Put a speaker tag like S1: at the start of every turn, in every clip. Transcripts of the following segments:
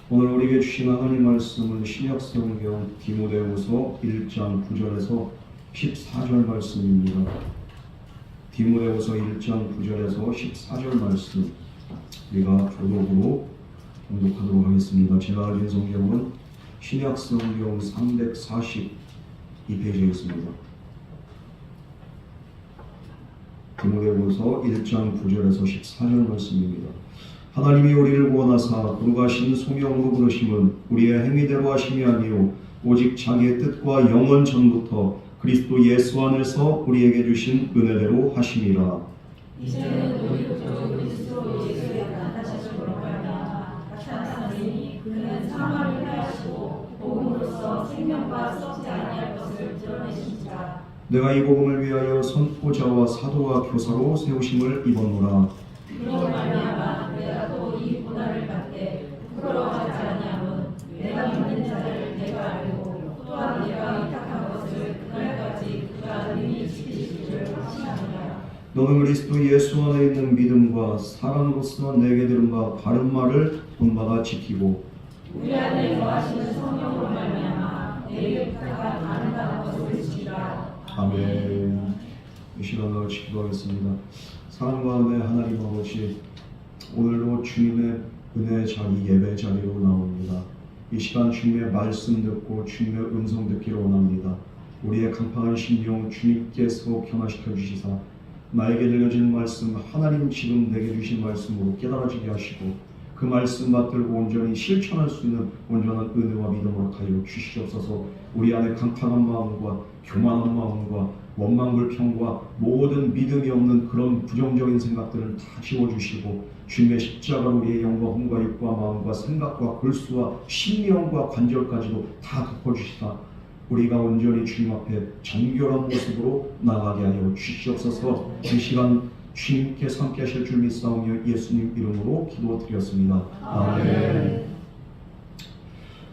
S1: 오늘 우리에게 주신 하나님 말씀은 신약성경 디모데후서 1장 9절에서 14절 말씀입니다. 디모데후서 1장 9절에서 14절 말씀 우리가 교독으로 공독하도록 하겠습니다. 제가 알긴 성경은 신약성경 342페이지에 있습니다. 디모데후서 1장 9절에서 14절 말씀입니다. 하나님이 우리를 구원하사 거룩하신 소명으로 부르심은 우리의 행위대로 하심이 아니요 오직 자기의 뜻과 영원 전부터 그리스도 예수 안에서 우리에게 주신 은혜대로 하심이라.
S2: 이제는 우리부터 그리스도 예수의 나타나심으로 나타나시니 그는 사망을 패하시고 복음으로써 생명과 썩지 아니할 것을 드러내시니라.
S1: 내가 이 복음을 위하여 선포자와 사도와 교사로 세우심을 입었노라.
S2: 그로 말미암아 내가 또 이 고난을 받되 부끄러워하지 아니함은 내가 믿는 자를 내가 알고 또한 내가 위탁한 것을 그날까지 그가 능히 지키실 줄 확신하노라.
S1: 너는 그리스도 예수 안에 있는 믿음과 사랑으로서 내게 들은 바 바른 말을 본받아 지키고
S2: 우리 안에 거하시는 성령으로 말미암아 내게 부탁한 아름다운 것을 지키라.
S1: 아멘. 이 시간을 같이 기도하겠습니다. 사랑과 은혜 하나님 아버지, 오늘도 주님의 은혜 자리 예배 자리로 나옵니다. 이 시간 주님의 말씀 듣고 주님의 음성 듣기를 원합니다. 우리의 강팍한 심령 주님께서 변화시켜 주시사 나에게 들려진 말씀 하나님 지금 내게 주신 말씀으로 깨달아지게 하시고 그 말씀 받들고 온전히 실천할 수 있는 온전한 은혜와 믿음으로 하여 주시옵소서. 우리 안에 강팍한 마음과 교만한 마음과 원망불평과 모든 믿음이 없는 그런 부정적인 생각들을 다 지워주시고 주님의 십자가로 우리의 영과 혼과 육과 마음과 생각과 글수와 심령과 관절까지도 다 덮어주시다 우리가 온전히 주님 앞에 정결한 모습으로 나가게 하여 주시옵소서. 이 시간 주님께서 함께 하실 줄 믿사오며 예수님 이름으로 기도드렸습니다. 아멘.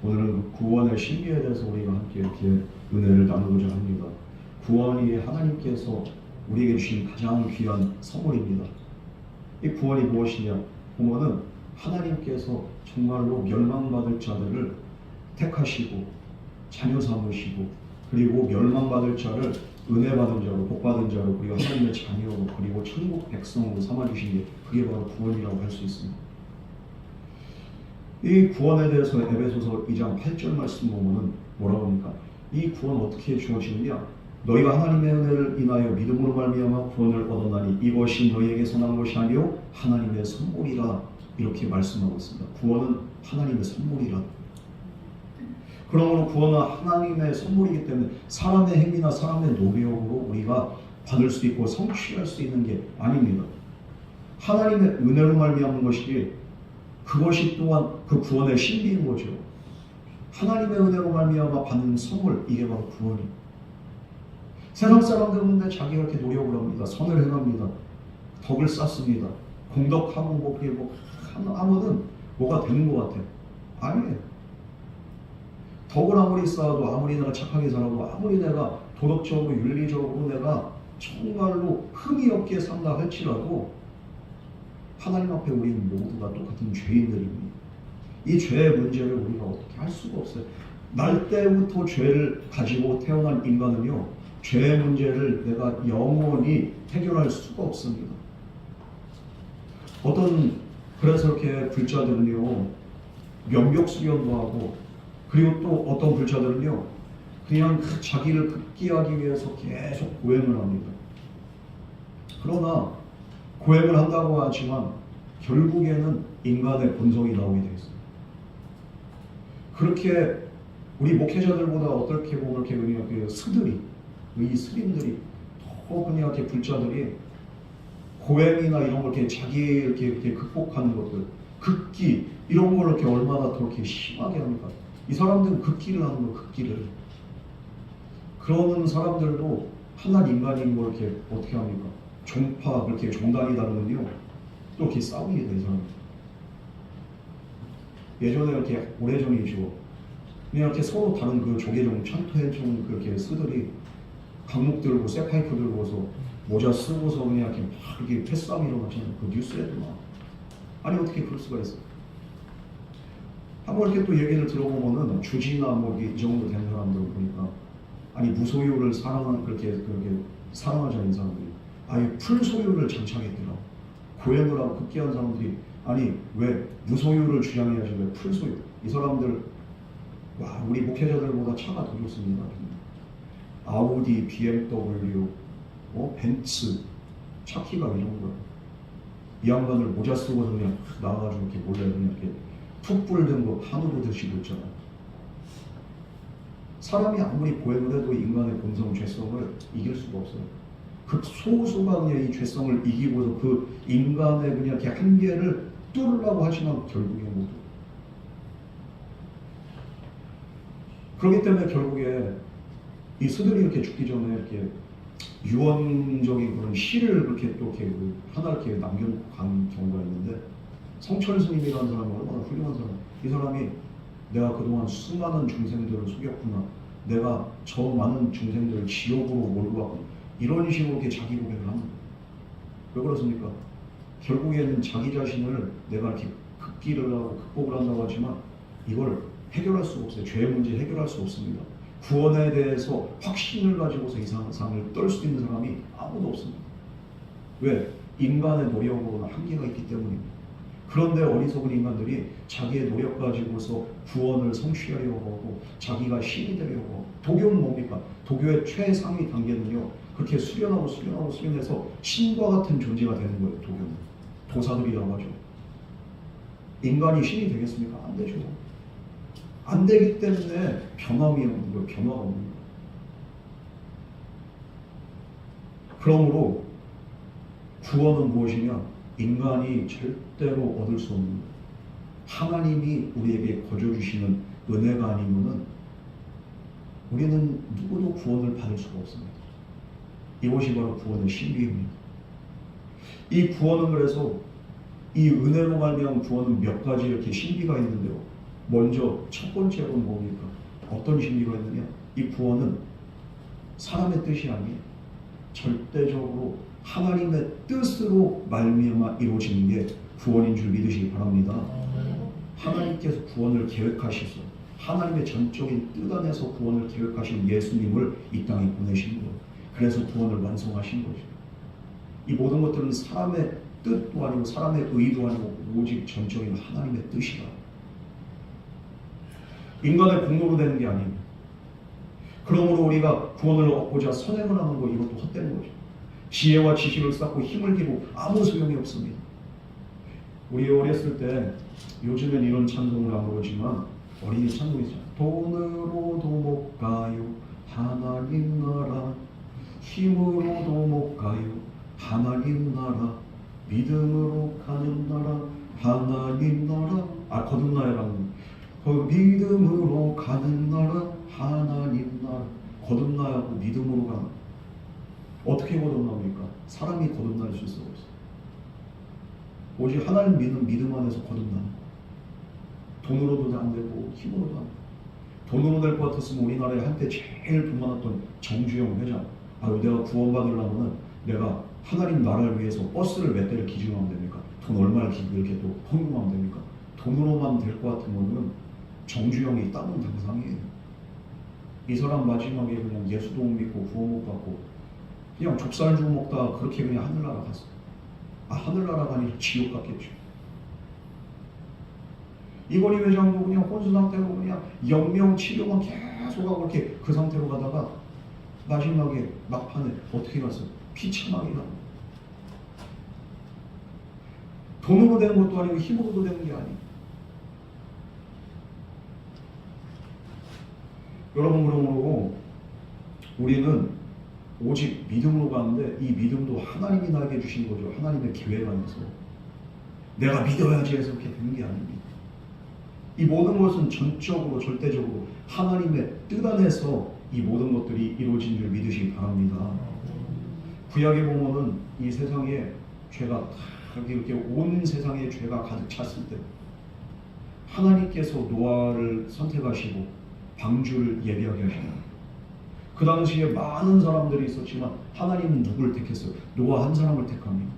S1: 오늘은 구원의 신비에 대해서 우리가 함께 이렇게 은혜를 나누고자 합니다. 구원이 하나님께서 우리에게 주신 가장 귀한 선물입니다. 이 구원이 무엇이냐 보면은 하나님께서 정말로 멸망받을 자들을 택하시고 자녀 삼으시고 그리고 멸망받을 자를 은혜 받은 자로 복 받은 자로 그리고 하나님의 자녀로 그리고 천국 백성으로 삼아주신 게 그게 바로 구원이라고 할 수 있습니다. 이 구원에 대해서 에베소서 2장 8절 말씀 보면은 뭐라고 합니까? 이 구원 어떻게 주어지느냐? 너희가 하나님의 은혜를 인하여 믿음으로 말미암아 구원을 얻었나니 이것이 너희에게서 난 것이 아니요 하나님의 선물이라 이렇게 말씀하고 있습니다. 구원은 하나님의 선물이라. 그러므로 구원은 하나님의 선물이기 때문에 사람의 행위나 사람의 노력으로 우리가 받을 수 있고 성취할 수 있는 게 아닙니다. 하나님의 은혜로 말미암은 것이 그것이 또한 그 구원의 신비인 거죠. 하나님의 은혜로 말미암아 받는 선물 이게 바로 구원입니다. 세상 사람들은 근데 자기가 이렇게 노력을 합니다. 선을 해갑니다. 덕을 쌓습니다. 공덕하고 뭐 그게 뭐 하면은 뭐가 되는 것 같아요. 아니에요. 덕을 아무리 쌓아도 아무리 내가 착하게 살아도 아무리 내가 도덕적으로 윤리적으로 내가 정말로 흠이 없게 산다 할지라도 하나님 앞에 우리는 모두가 똑같은 죄인들입니다. 이 죄의 문제를 우리가 어떻게 할 수가 없어요. 날 때부터 죄를 가지고 태어난 인간은요 죄의 문제를 내가 영원히 해결할 수가 없습니다. 그래서 이렇게 불자들은요 명격수련도 하고 그리고 또 어떤 불자들은요 그냥 자기를 극기하기 위해서 계속 고행을 합니다. 그러나 고행을 한다고 하지만 결국에는 인간의 본성이 나오게 되어 있습니다. 그렇게 우리 목회자들보다 어떻게 보면 이렇게 그냥 그 스들이 이 스님들이 더 그냥 이렇게 불자들이 고행이나 이런 걸 이렇게 자기 이렇게 극복하는 것들, 극기 이런 걸 이렇게 얼마나 더 이렇게 심하게 합니까? 이 사람들은 극기를 하는 거예요, 극기를. 그러는 사람들도 한낱 인간인 걸 이렇게 어떻게 합니까? 종파 그렇게 종단이 다르면요 또 이렇게 싸웁니다, 이 사람들. 예전에 이렇게 오래전이죠. 그냥 이렇게 서로 다른 그 조계종, 천토해종 그렇게 스들이 강목 들고 쇠파이프 들고서 모자 쓰고서 그냥 이렇게 막 이렇게 패싸움이 일어나잖아요. 그 뉴스에도 막. 아니 어떻게 그럴 수가 있어? 한번 이렇게 또 얘기를 들어보면은 주지나 뭐 이 정도 된 사람들을 보니까 아니 무소유를 그렇게 사랑하자는 사람들이 아예 풀소유를 장착했더라. 고행을 하고 급기한 사람들이 아니 왜 무소유를 주장해야지 왜 풀소유? 이 사람들 와 우리 목회자들보다 차가 더 좋습니다. 아우디, BMW, 벤츠, 차 키가 이 정도야. 이 양반을 모자 쓰고서 그냥 나와가지고 이렇게 몰래 그냥 이렇게 툭 불든 거 한우로 드시고 있잖아. 사람이 아무리 고행을 해도 인간의 본성 죄성을 이길 수가 없어요. 그 소수가 그냥 이 죄성을 이기고서 그 인간의 그냥 이렇게 한계를 뚫으려고 하지만 결국에 못. 그렇기 때문에 결국에 이 스들이 이렇게 죽기 전에 이렇게 유언적인 그런 시를 그렇게 또 이렇게 하나 이렇게 남겨놓고 간 경우가 있는데 성철 스님이라는 사람은 얼마나 훌륭한 사람. 이 사람이 내가 그동안 수많은 중생들을 속였구나. 내가 저 많은 중생들을 지옥으로 몰고 왔구나. 이런 식으로 이렇게 자기 고백을 하는 거예요. 왜 그렇습니까? 결국에는 자기 자신을 내가 이렇게 극기를 하고 극복을 한다고 하지만 이걸 해결할 수가 없어요. 죄의 문제 해결할 수 없습니다. 구원에 대해서 확신을 가지고서 이 세상을 떨 수 있는 사람이 아무도 없습니다. 왜? 인간의 노력으로는 한계가 있기 때문입니다. 그런데 어리석은 인간들이 자기의 노력 가지고서 구원을 성취하려고 하고 자기가 신이 되려고 하고 도교는 뭡니까? 도교의 최상위 단계는요. 그렇게 수련해서 신과 같은 존재가 되는 거예요. 도교는. 도사들이라고 하죠. 인간이 신이 되겠습니까? 안 되죠. 안 되기 때문에 변함이 없는 거예요. 변화가 없는 거예요. 그러므로 구원은 무엇이냐? 인간이 절대로 얻을 수 없는 거예요. 하나님이 우리에게 거저주시는 은혜가 아니면은 우리는 누구도 구원을 받을 수가 없습니다. 이것이 바로 구원의 신비입니다. 이 구원은 그래서 이 은혜로 말미암은 구원은 몇 가지 이렇게 신비가 있는데요. 먼저 첫 번째로는 뭡니까? 어떤 신비가 있느냐? 이 구원은 사람의 뜻이 아니에요. 절대적으로 하나님의 뜻으로 말미암아 이루어지는 게 구원인 줄 믿으시기 바랍니다. 하나님께서 구원을 계획하셔서 하나님의 전적인 뜻 안에서 구원을 계획하신 예수님을 이 땅에 보내신 거예요. 그래서 구원을 완성하신 거죠. 이 모든 것들은 사람의 뜻도 아니고 사람의 의도 아니고 오직 전적인 하나님의 뜻이라. 인간의 공로로 되는 게 아닙니다. 그러므로 우리가 구원을 얻고자 선행을 하는 거 이것도 헛된 거죠. 지혜와 지식을 쌓고 힘을 기고 아무 소용이 없습니다. 우리 어렸을 때 요즘엔 이런 찬송을 안 부르지만 어린이 찬송이죠. 돈으로도 못 가요 하나님 나라, 힘으로도 못 가요 하나님 나라, 믿음으로 가는 나라 하나님 나라. 거듭나야라는 그 믿음으로 가는 나라 하나님 나라. 거듭나야고 믿음으로 가는. 어떻게 거듭납니까? 사람이 거듭날 수 있어요. 오직 하나님 믿는 믿음 안에서 거듭나는 거. 돈으로도 안 되고 힘으로도 안 되고. 돈으로 될 것 같았으면 우리나라에 한때 제일 돈 많았던 정주영 회장. 내가 구원받으려면 내가 하나님 나라를 위해서 버스를 몇 대를 기증하면 됩니까? 돈 얼마를 이렇게 또 헌금하면 됩니까? 돈으로만 될 것 같으면은 정주영이 따는 당상이에요. 이 사람 마지막에 그냥 예수도 못 믿고 구원 못 받고 그냥 족살죽 먹다가 그렇게 그냥 하늘나라 갔어요. 하늘나라가 아니라 지옥 갔겠죠. 이건희 회장도 그냥 혼수 상태로 그냥 영명 치료만 계속하고 이렇게 그 상태로 가다가 마지막에 막판에 어떻게 갔어요? 피차막이 나고. 돈으로 되는 것도 아니고 힘으로도 되는 게 아니에요. 여러분, 그러므로 우리는 오직 믿음으로 가는데 이 믿음도 하나님이 나에게 주신 거죠. 하나님의 계획 안에서. 내가 믿어야지 해서 그렇게 되는 게 아닙니다. 이 모든 것은 전적으로 절대적으로 하나님의 뜻 안에서 이 모든 것들이 이루어진 줄 믿으시기 바랍니다. 구약에 보면은 이 세상에 죄가 다 이렇게 온 세상에 죄가 가득 찼을 때 하나님께서 노아를 선택하시고 방주를 예비하게 하시는. 그 당시에 많은 사람들이 있었지만 하나님은 누구를 택했어요? 노아 한 사람을 택합니다.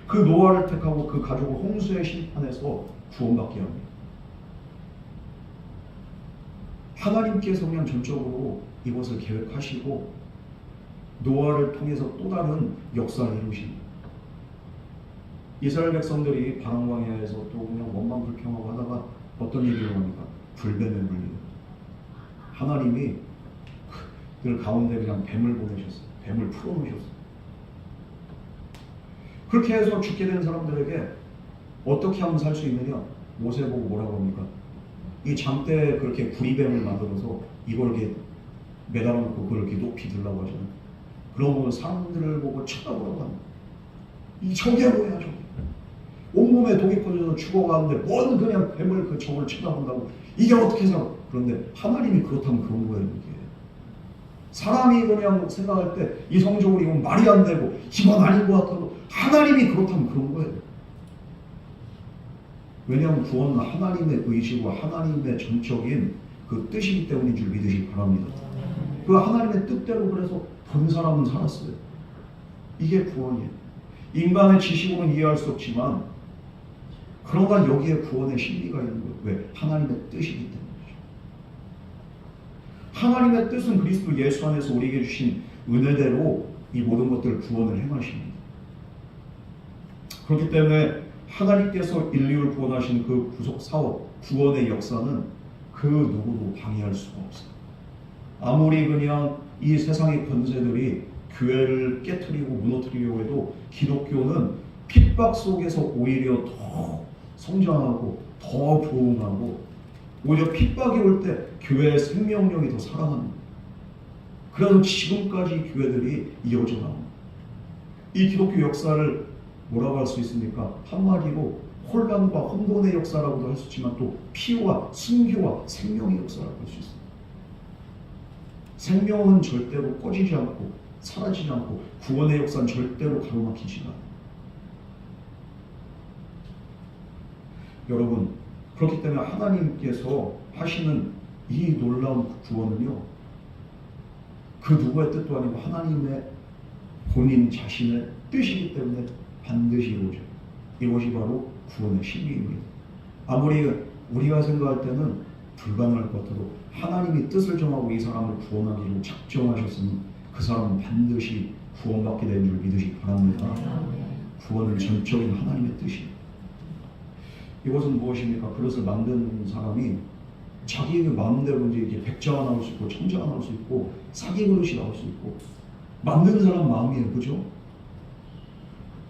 S1: 그 노아를 택하고 그 가족을 홍수의 심판에서 구원받게 합니다. 하나님께서 그냥 전적으로 이것을 계획하시고 노아를 통해서 또 다른 역사를 이루십니다. 이스라엘 백성들이 바람광야에서 또 그냥 원망불평하고 하다가 어떤 일이 일어납니까? 불뱀에 물려요. 하나님이 그 가운데 그냥 뱀을 보내셨어요. 뱀을 풀어놓으셨어요. 그렇게 해서 죽게 된 사람들에게 어떻게 하면 살 수 있느냐? 모세 보고 뭐라고 합니까? 이 장대에 그렇게 구리뱀을 만들어서 이걸 이렇게 매달아놓고 그걸 이렇게 높이 들라고 하잖아요. 그러면 사람들을 보고 쳐다보라고 합니다. 이 저게 뭐야 저게. 온몸에 독이 퍼져서 죽어가는데 뭔 그냥 뱀을 그 저걸 쳐다본다고 이게 어떻게 살아. 그런데 하나님이 그렇다면 그런 거예요. 이게 사람이 그냥 생각할 때 이성적으로 이건 말이 안 되고 이건 아닌 것 같아도 하나님이 그렇다면 그런 거예요. 왜냐하면 구원은 하나님의 의지와 하나님의 전적인 그 뜻이기 때문인 줄 믿으시기 바랍니다. 그 하나님의 뜻대로 그래서 본 사람은 살았어요. 이게 구원이에요. 인간의 지식으로는 이해할 수 없지만 그러나 여기에 구원의 신비가 있는 거예요. 왜? 하나님의 뜻이기 때문이죠. 하나님의 뜻은 그리스도 예수 안에서 우리에게 주신 은혜대로 이 모든 것들을 구원을 행하십니다. 그렇기 때문에 하나님께서 인류를 구원하신 그 구속 사업, 구원의 역사는 그 누구도 방해할 수가 없어요. 아무리 그냥 이 세상의 권세들이 교회를 깨트리고 무너뜨리려고 해도 기독교는 핍박 속에서 오히려 더 성장하고 더 부흥하고 오히려 핍박이 올 때 교회의 생명력이 더 살아납니다. 그래서 지금까지 교회들이 이어져 나옵니다. 이 기독교 역사를 뭐라고 할 수 있습니까? 한마디로 혼란과 혼돈의 역사라고도 할 수 있지만 또 피와 순교와 생명의 역사라고 할 수 있습니다. 생명은 절대로 꺼지지 않고 사라지지 않고 구원의 역사는 절대로 가로막히지 않아요. 여러분, 그렇기 때문에 하나님께서 하시는 이 놀라운 구원은요, 그 누구의 뜻도 아니고 하나님의 본인 자신의 뜻이기 때문에 반드시 이루어져요. 이것이 바로 구원의 신비입니다. 아무리 우리가 생각할 때는 불가능할 것 같아도 하나님이 뜻을 정하고 이 사람을 구원하기로 작정하셨으니 그 사람은 반드시 구원받게 되는 줄 믿으시기 바랍니다. 구원은 전적인 하나님의 뜻이에요. 이것은 무엇입니까? 그릇을 만든 사람이 자기 마음대로 이제 백자가 나올 수 있고 천자가 나올 수 있고 사기 그릇이 나올 수 있고 만든 사람 마음이에요. 그죠?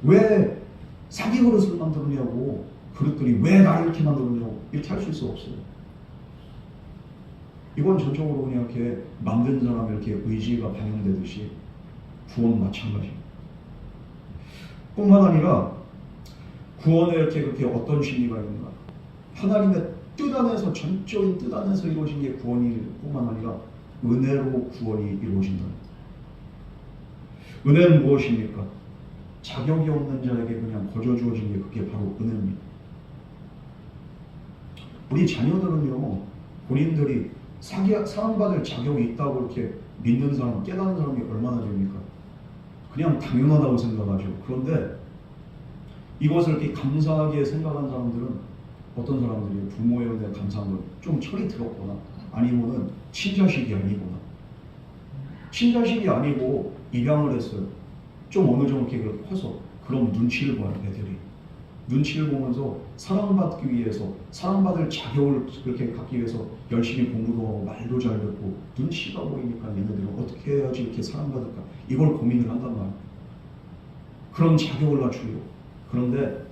S1: 왜 사기 그릇을 만들었냐고, 그릇들이 왜 나를 이렇게 만들었냐고 이렇게 할 수 없어요. 이건 전적으로 그냥 이렇게 만든 사람의 이렇게 의지가 반영되듯이 구원은 마찬가지입니다. 뿐만 아니라 구원에 이렇게 그렇게 어떤 심리가 있는가? 하나님의 뜻 안에서, 전적인 뜻 안에서 이루어진 게 구원이 뿐만 아니라 은혜로 구원이 이루어진다. 은혜는 무엇입니까? 자격이 없는 자에게 그냥 거저 주어진 게 그게 바로 은혜입니다. 우리 자녀들은요, 본인들이 사랑받을 자격이 있다고 이렇게 믿는 사람, 깨닫는 사람이 얼마나 됩니까? 그냥 당연하다고 생각하죠. 그런데 이것을 이렇게 감사하게 생각하는 사람들은 어떤 사람들이 부모의 은혜에 감사한 건 좀 철이 들었거나 아니면은 친자식이 아니거나, 친자식이 아니고 입양을 했어요. 좀 어느 정도 이렇게 커서 그럼 눈치를 봐요. 애들이 눈치를 보면서 사랑받기 위해서, 사랑받을 자격을 그렇게 갖기 위해서 열심히 공부도 하고 말도 잘 듣고 눈치가 보이니까 얘네들은 어떻게 해야지 이렇게 사랑받을까 이걸 고민을 한단 말이에요. 그런 자격을 갖추려고. 그런데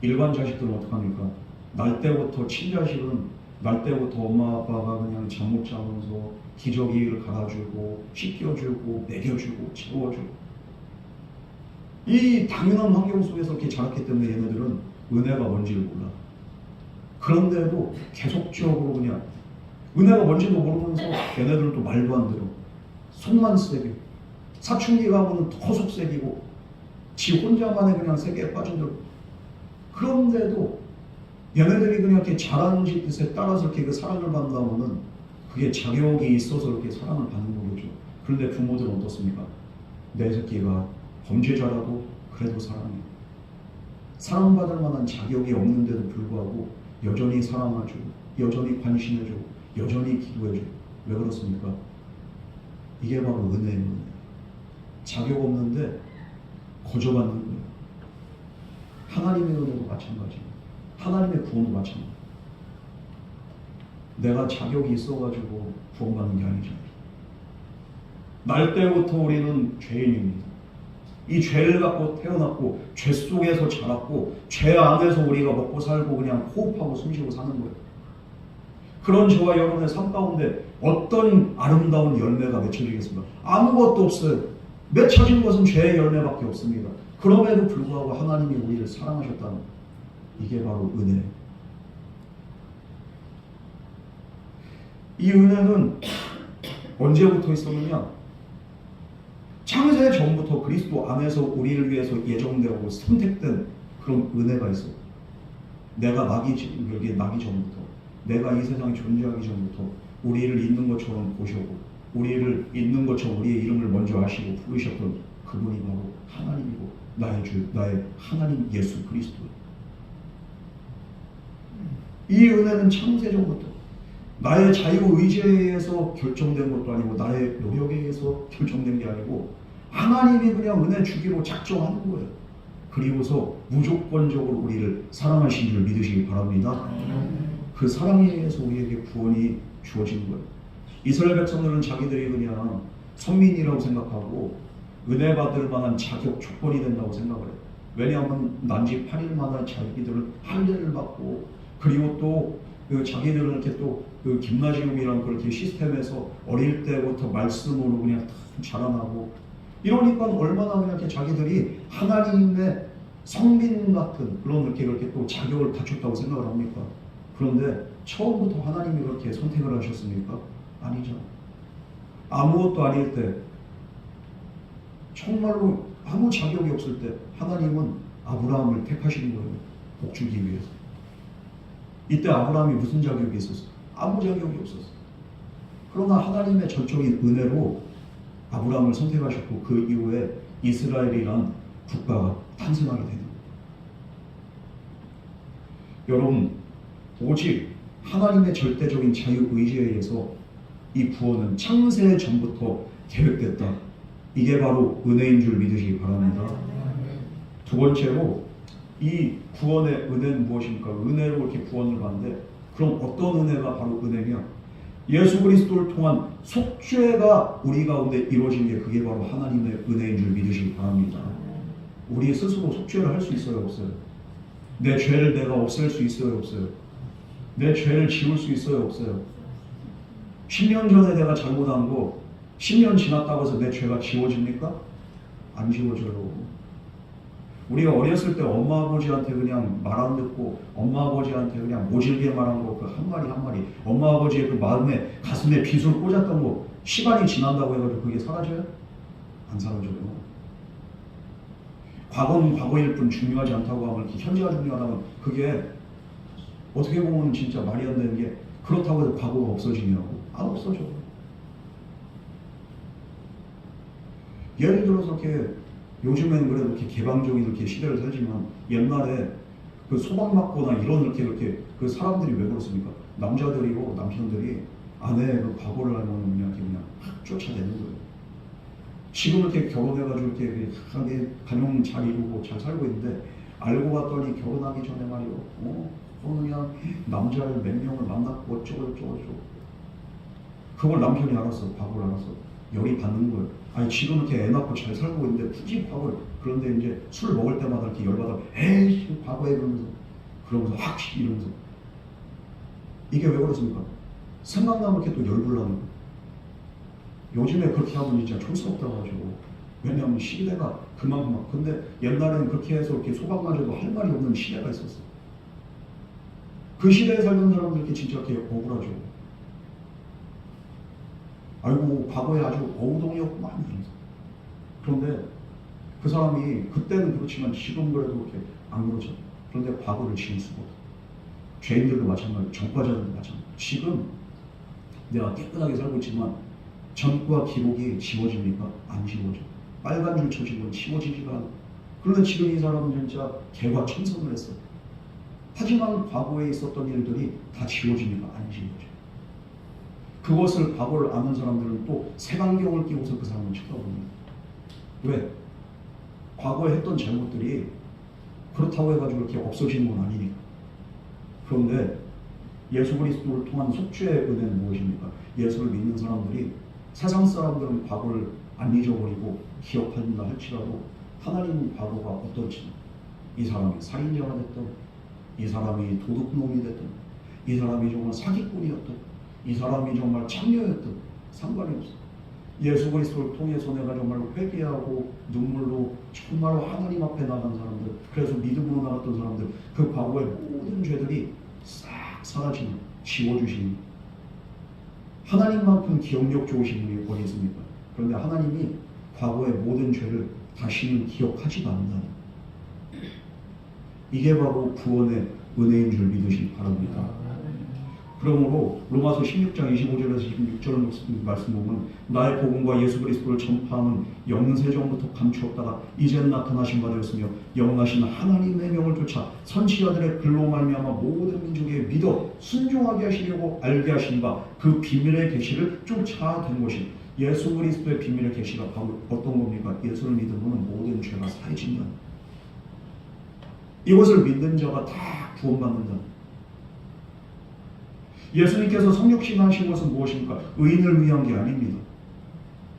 S1: 일반 자식들은 어떡합니까? 날 때부터, 친자식은 날 때부터 엄마 아빠가 그냥 잠 못 자면서 기저귀를 갈아주고 씻겨주고 먹여주고 재워주고 이 당연한 환경 속에서 이렇게 자랐기 때문에 얘네들은 은혜가 뭔지를 몰라. 그런데도 계속적으로 그냥 은혜가 뭔지도 모르면서 얘네들은 또 말도 안 들어. 속만 세게. 사춘기 가면은 더 속색이고 지 혼자만의 그냥 세계에 빠진 대로. 그런데도 얘네들이 그냥 이렇게 자라는 짓에 따라서 이렇게 그 사랑을 받는다면은 그게 자격이 있어서 이렇게 사랑을 받는 거겠죠. 그런데 부모들은 어떻습니까? 내 새끼가 범죄자라도 그래도 사랑해. 사랑받을 만한 자격이 없는데도 불구하고 여전히 사랑해주고 여전히 관심해주고 여전히 기도해줘요. 왜 그렇습니까? 이게 바로 은혜의 은혜. 자격 없는데 거저받는 거예요. 하나님의 은혜도 마찬가지예요. 하나님의 구원도 마찬가지예요. 내가 자격이 있어가지고 구원받는 게 아니잖아요. 날 때부터 우리는 죄인입니다. 이 죄를 갖고 태어났고 죄 속에서 자랐고 죄 안에서 우리가 먹고 살고 그냥 호흡하고 숨쉬고 사는 거예요. 그런 저와 여러분의 삶 가운데 어떤 아름다운 열매가 맺혀지겠습니까? 아무것도 없어요. 맺혀진 것은 죄의 열매밖에 없습니다. 그럼에도 불구하고 하나님이 우리를 사랑하셨다는 이게 바로 은혜예요. 이 은혜는 언제부터 있었느냐? 창세 전부터 그리스도 안에서 우리를 위해서 예정되고 선택된 그런 은혜가 있어. 내가 나기 전부터, 내가 이 세상에 존재하기 전부터 우리를 있는 것처럼 보셨고, 우리를 있는 것처럼 우리의 이름을 먼저 아시고 부르셨던 그분이 바로 하나님이고 나의 주, 나의 하나님 예수 그리스도예요. 이 은혜는 창세 전부터 나의 자유의지에 의해서 결정된 것도 아니고 나의 노력에 의해서 결정된 게 아니고 하나님이 그냥 은혜 주기로 작정하는 거예요. 그리고서 무조건적으로 우리를 사랑하신 줄 믿으시기 바랍니다. 그 사랑에 의해서 우리에게 구원이 주어진 거예요. 이스라엘 백성들은 자기들이 그냥 선민이라고 생각하고 은혜 받을 만한 자격 조건이 된다고 생각을 해요. 왜냐하면 난지 8일 만에 자기들은 할례를 받고 그리고 또 그 자기들은 이렇게 또 그 김나지움이란 그렇게 시스템에서 어릴 때부터 말씀으로 그냥 자라나고 이러니까 얼마나 그냥 이렇게 자기들이 하나님의 성민 같은 그런 그렇게 또 자격을 갖췄다고 생각을 합니까? 그런데 처음부터 하나님이 그렇게 선택을 하셨습니까? 아니죠. 아무것도 아닐 때 정말로 아무 자격이 없을 때 하나님은 아브라함을 택하시는 거예요. 복 주기 위해서. 이때 아브라함이 무슨 자격이 있었어요? 아무 자격이 없었어요. 그러나 하나님의 전적인 은혜로 아브라함을 선택하셨고 그 이후에 이스라엘이란 국가가 탄생하게 되는 거예요. 여러분, 오직 하나님의 절대적인 자유의지에 의해서 이 구원은 창세 전부터 계획됐다. 이게 바로 은혜인 줄 믿으시기 바랍니다. 두 번째로 이 구원의 은혜는 무엇입니까? 은혜로 이렇게 구원을 받는데 그럼 어떤 은혜가 바로 은혜냐? 예수 그리스도를 통한 속죄가 우리 가운데 이루어진 게 그게 바로 하나님의 은혜인 줄 믿으시기 바랍니다. 우리 스스로 속죄를 할 수 있어요, 없어요? 내 죄를 내가 없앨 수 있어요, 없어요? 내 죄를 지울 수 있어요, 없어요? 10년 전에 내가 잘못한 거 10년 지났다고 해서 내 죄가 지워집니까? 안 지워져요. 우리가 어렸을 때 엄마 아버지한테 그냥 말 안 듣고 엄마 아버지한테 그냥 모질게 말한 거 그 한마디 엄마 아버지의 그 마음에 가슴에 빗을 꽂았던 거 시간이 지난다고 해가지고 그게 사라져요? 안 사라져요. 과거는 과거일 뿐 중요하지 않다고 하면 현재가 중요하다면 그게 어떻게 보면 진짜 말이 안 되는 게 그렇다고 해서 과거가 없어지냐고. 안 없어져. 예를 들어서 이렇게 요즘에는 그래도 이렇게 개방적인 이렇게 시대를 살지만 옛날에 그 소방 맞거나 이런 이렇게 그 사람들이 왜 그렇습니까? 남자들이고 남편들이 아내의 그 과거를 알면 그냥 쫓아내는 거예요. 지금 이렇게 결혼해가지고 이렇게 가정 잘 이루고 잘 살고 있는데 알고 봤더니 결혼하기 전에 말이요. 그냥 남자를 몇 명을 만났고 어쩌고. 그걸 남편이 알았어. 과거를 알았어. 열이 받는 거예요. 아니 지금 이렇게 애 낳고 잘 살고 있는데 굳이 과거를. 그런데 이제 술 먹을 때마다 이렇게 열받아. 에이 과거에 그러면서 확 이러면서. 이게 왜 그렇습니까? 생각나면 이렇게 또 열불나는 거예요. 요즘에 그렇게 하면 진짜 촌스럽다고 하죠. 왜냐하면 시대가 그만큼 막. 근데 옛날에는 그렇게 해서 이렇게 소방마저도 할 말이 없는 시대가 있었어. 그 시대에 살던 사람들 진짜 이렇게 억울하죠. 아이고 과거에 아주 어우동이었구만. 그런데 그 사람이 그때는 그렇지만 지금 그래도 그렇게 안 그러죠. 그런데 과거를 지울 수가 없어. 죄인들도 마찬가지고 전과자들도 마찬가지고. 지금 내가 깨끗하게 살고 있지만 전과 기록이 지워집니까? 안 지워져. 빨간 줄 쳐지고 지워지지가 않아. 그런데 지금 이 사람은 진짜 개과천선을 했어. 하지만 과거에 있었던 일들이 다 지워집니까? 안 지워져. 그것을 과거를 아는 사람들은 또 색안경을 끼고서 그 사람을 쳐다봅니다. 왜? 과거에 했던 잘못들이 그렇다고 해가지고 이렇게 없어지는 건 아니니까. 그런데 예수 그리스도를 통한 속죄의 은혜는 무엇입니까? 예수를 믿는 사람들이 세상 사람들은 과거를 안 잊어버리고 기억한다 할지라도 하나님 과거가 어떨지, 이 사람이 살인자가 됐든, 이 사람이 도둑놈이 됐든, 이 사람이 정말 사기꾼이었든, 이 사람이 정말 창녀였든 상관이 없어. 예수 그리스도를 통해서 내가 정말 회개하고 눈물로 정말로 하나님 앞에 나간 사람들, 그래서 믿음으로 나갔던 사람들, 그 과거의 모든 죄들이 싹 사라지는, 지워주시는 하나님만큼 기억력 좋으신 분이 어디 있습니까? 그런데 하나님이 과거의 모든 죄를 다시는 기억하지도 않는다. 이게 바로 구원의 은혜인 줄 믿으시기 바랍니다. 그러므로 로마서 16장 25절에서 26절 말씀 보면 나의 복음과 예수 그리스도를 전파하는 영세전부터 감추었다가 이제는 나타나신 바 되었으며 영원하신 하나님의 명을 쫓아 선지자들의 글로 말미암아 모든 민족에 믿어 순종하게 하시려고 알게 하신 바 그 비밀의 계시를 쫓아낸 것이 예수 그리스도의 비밀의 계시가 바로 어떤 겁니까? 예수를 믿으면 모든 죄가 사해진다. 이것을 믿는 자가 다 구원받는다. 예수님께서 성육신 하신 것은 무엇입니까? 의인을 위한 게 아닙니다.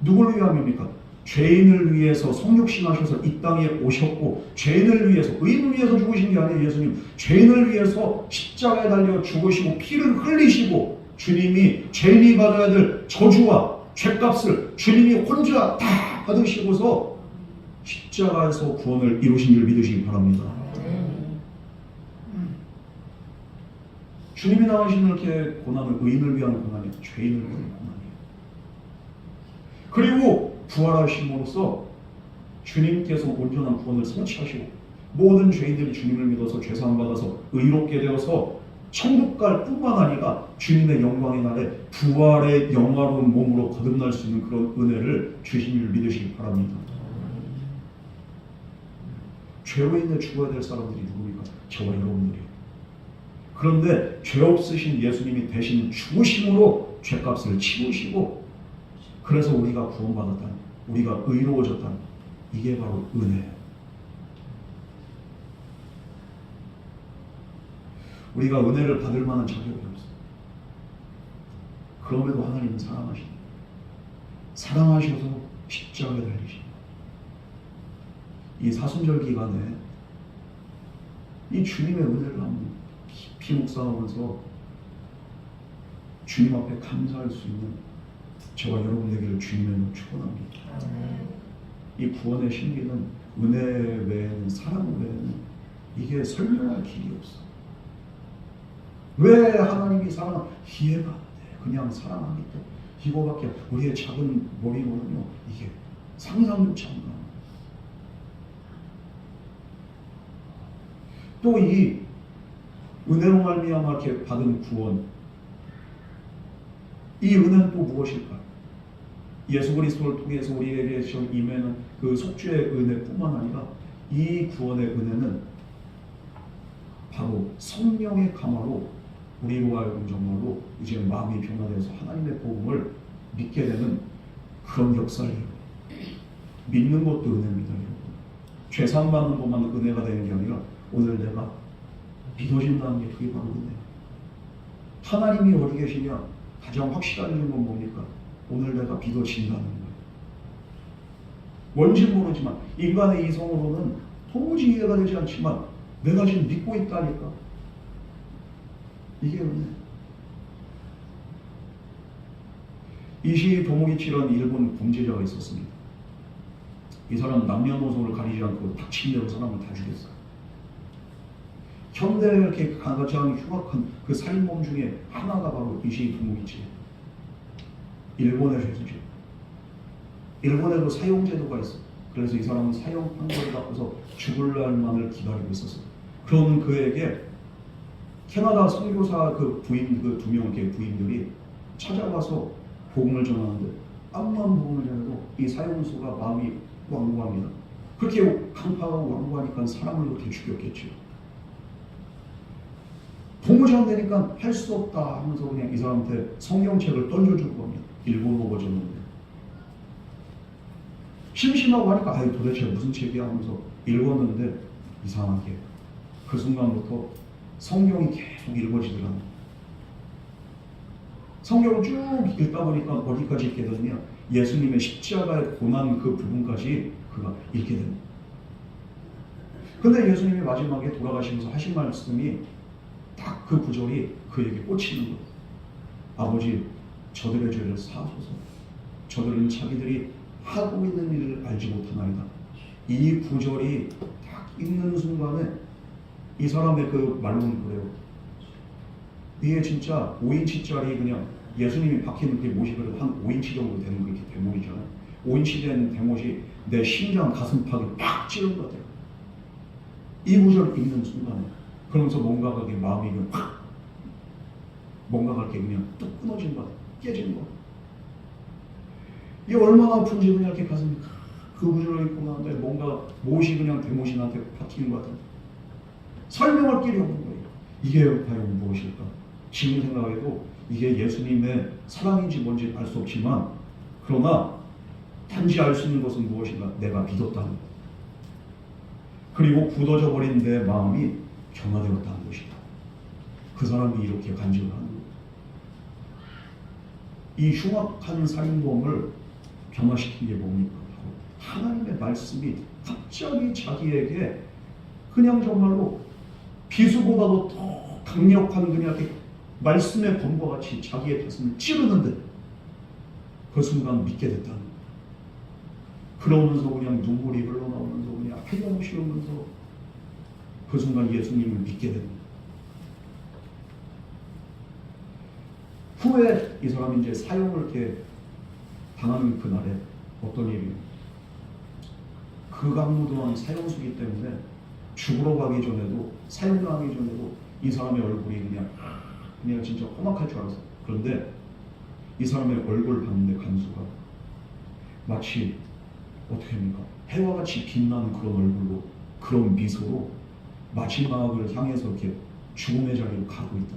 S1: 누구를 위함입니까? 죄인을 위해서 성육신 하셔서 이 땅에 오셨고, 죄인을 위해서, 의인을 위해서 죽으신 게 아니에요. 예수님 죄인을 위해서 십자가에 달려 죽으시고 피를 흘리시고, 주님이 죄인이 받아야 될 저주와 죄값을 주님이 혼자 다 받으시고서 십자가에서 구원을 이루신 줄 믿으시기 바랍니다. 주님이 당하신 이렇게 고난은 의인을 위한 고난이 아니라 죄인을 위한 고난이에요. 그리고 부활하심으로써 주님께서 온전한 구원을 성취하시고 모든 죄인들이 주님을 믿어서 죄사함 받아서 의롭게 되어서 천국 갈 뿐만 아니라 주님의 영광의 날에 부활의 영화로운 몸으로 거듭날 수 있는 그런 은혜를 주신 줄 믿으시기 바랍니다. 죄로 인해 죽어야 될 사람들이 누굽니까? 저와 여러분들이에요. 그런데 죄 없으신 예수님이 대신 죽으심으로 죄값을 치우시고, 그래서 우리가 구원받았다는, 우리가 의로워졌다는, 이게 바로 은혜예요. 우리가 은혜를 받을 만한 자격이 없어요. 그럼에도 하나님은 사랑하십니다. 사랑하셔서 십자가에 달리십니다. 이 사순절 기간에 이 주님의 은혜를 한번 깊이 묵상하면서 주님 앞에 감사할 수 있는 저와 여러분 되기를 주님의 이름으로 축원합니다. 이 구원의 신비는 은혜 외에는, 사랑 외에는 이게 설명할 길이 없어. 왜 하나님이 사랑? 이해가 안 돼. 그냥 사랑하기 때문에. 이거밖에, 우리의 작은 머리로는요 이게 상상조차 안 가요. 또 이 은혜로 말미암아 이렇게 받은 구원, 이 은혜는 또 무엇일까? 예수 그리스도를 통해서 우리에게 임하는 그 속죄의 은혜뿐만 아니라 이 구원의 은혜는 바로 성령의 감화로 우리로 하여금 정말로 이제 마음이 변화되어서 하나님의 복음을 믿게 되는 그런 역사예요. 믿는 것도 은혜입니다, 여러분. 죄상 받는 것만 은혜가 되는 게 아니라 오늘 내가 믿어진다는 게 그게 바로 은혜예요. 하나님이 어디 계시냐? 가장 확실한 건 뭡니까? 오늘 내가 믿어진다는 거예요. 뭔지 모르지만, 인간의 이성으로는 도무지 이해가 되지 않지만 내가 지금 믿고 있다니까. 이게 은혜. 이시 도모기치라는 일본 범죄자가 있었습니다. 이 사람은 남녀노소를 가리지 않고 닥친 대로 사람을 다 죽였어요. 현대에 이렇게 가장 흉악한 그 살인범 중에 하나가 바로 이시 도모기치예요. 일본의 죄수죠. 일본에도 사형제도가 있어. 그래서 이 사람은 사형 판결을 받고서 죽을 날만을 기다리고 있었어요. 그러면 그에게 캐나다 선교사 그 부인, 그 두 명의 부인들이 찾아와서 복음을 전하는데, 암만 복음을 전해도 이 사형수가 마음이 완고합니다. 그렇게 강파하고 완고하니까 사람을 그렇게 죽였겠죠. 도무지 안 되니까 할 수 없다 하면서 그냥 이 사람한테 성경책을 던져준 겁니다. 일본어 버전인데. 심심하고 하니까 아유 도대체 무슨 책이야 하면서 읽었는데 이상하게 그 순간부터 성경이 계속 읽어지더라고요. 성경을 쭉 읽다 보니까 어디까지 읽게 되느냐, 예수님의 십자가의 고난 그 부분까지 그가 읽게 됩니다. 근데 예수님이 마지막에 돌아가시면서 하신 말씀이 딱 그 구절이 그에게 꽂히는 거예요. 아버지, 저들의 죄를 사하소서. 저들은 자기들이 하고 있는 일을 알지 못하나이다. 이 구절이 딱 읽는 순간에 이 사람의 그 말로는 그래요. 이게 진짜 5인치짜리 그냥 예수님이 박힌 그 못이 한 5인치 정도 되는 그렇게 대못이잖아요. 5인치 된 대못이 내 심장 가슴팍에 팍 찌른 것 같아요. 이 구절을 읽는 순간에 그러면서 뭔가가 그게 마음이 그냥 확 뭔가가 이렇게 그냥 뚝 끊어진 것 같아요. 깨진 것 같아요. 이게 얼마나 아픈지 그냥 이렇게 가슴이 그 구절을 읽고 나는데 뭔가 못이 그냥 대못이 나한테 박히는 것 같아요. 설명할 길이 없는 거예요. 이게 과연 무엇일까? 지금 생각해도 이게 예수님의 사랑인지 뭔지 알 수 없지만 그러나 단지 알 수 있는 것은 무엇인가? 내가 믿었다는 것. 그리고 굳어져 버린 내 마음이 변화되었다는 것이다. 그 사람이 이렇게 간증을 하는 거예요. 이 흉악한 살인범을 변화시킨 게 뭡니까? 하나님의 말씀이 갑자기 자기에게 그냥 정말로 비수보다도 더 강력한 그냥 이렇게 말씀의 검과 같이 자기의 가슴을 찌르는데 그 순간 믿게 됐다는 거예요. 그러면서 그냥 눈물이 흘러나오면서 그냥 하염없이 오면서 그 순간 예수님을 믿게 됩니다. 후에 이 사람이 이제 사형을 이렇게 당하는 그날에 어떤 일이 극악무도한 사형수기 때문에 죽으러 가기 전에도 사형당하기 전에도 이 사람의 얼굴이 그냥 진짜 험악할 줄 알았어요. 그런데 이 사람의 얼굴을 봤는데 간수가 마치 어떻게 합니까? 해와 같이 빛나는 그런 얼굴로 그런 미소로 마지막을 향해서 이렇게 죽음의 자리로 가고 있다.